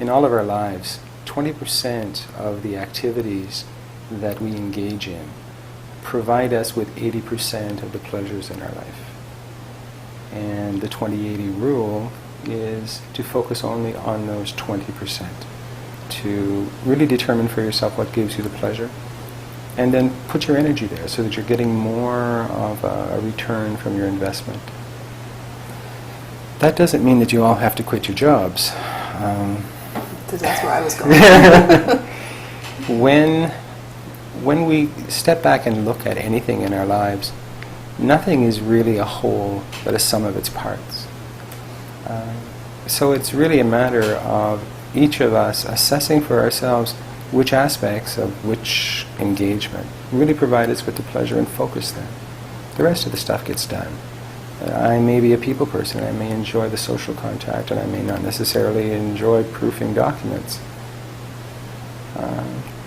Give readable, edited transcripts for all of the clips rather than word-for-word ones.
in all of our lives, 20% of the activities that we engage in provide us with 80% of the pleasures in our life. And the 20-80 rule is to focus only on those 20%, to really determine for yourself what gives you the pleasure, and then put your energy there so that you're getting more of a return from your investment. That doesn't mean that you all have to quit your jobs. Because that's where I was going. When we step back and look at anything in our lives, nothing is really a whole but a sum of its parts. So it's really a matter of each of us assessing for ourselves which aspects of which engagement really provide us with the pleasure and focus then. The rest of the stuff gets done. I may be a people person, I may enjoy the social contact, and I may not necessarily enjoy proofing documents.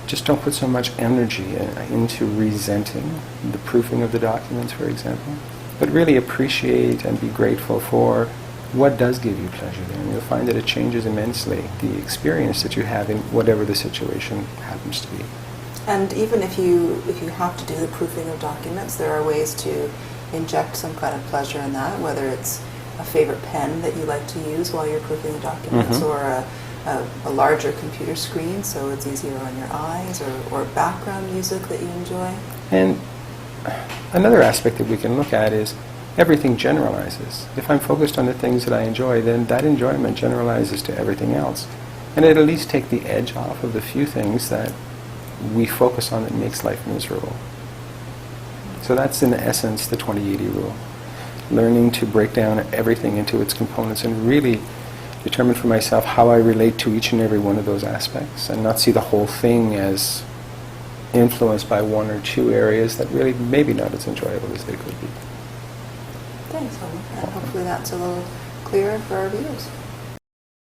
Just don't put so much energy into resenting the proofing of the documents, for example, but really appreciate and be grateful for what does give you pleasure there. And you'll find that it changes immensely the experience that you have in whatever the situation happens to be. And even if you have to do the proofing of documents, there are ways to inject some kind of pleasure in that, whether it's a favorite pen that you like to use while you're proofing the documents, or a larger computer screen so it's easier on your eyes, or background music that you enjoy. And another aspect that we can look at is everything generalizes. If I'm focused on the things that I enjoy, then that enjoyment generalizes to everything else. And it'll at least take the edge off of the few things that we focus on that makes life miserable. So that's in essence the 20-80 rule. Learning to break down everything into its components and really determine for myself how I relate to each and every one of those aspects, and not see the whole thing as influenced by one or two areas that really maybe not as enjoyable as they could be. Thanks, Homer. And hopefully that's a little clearer for our viewers.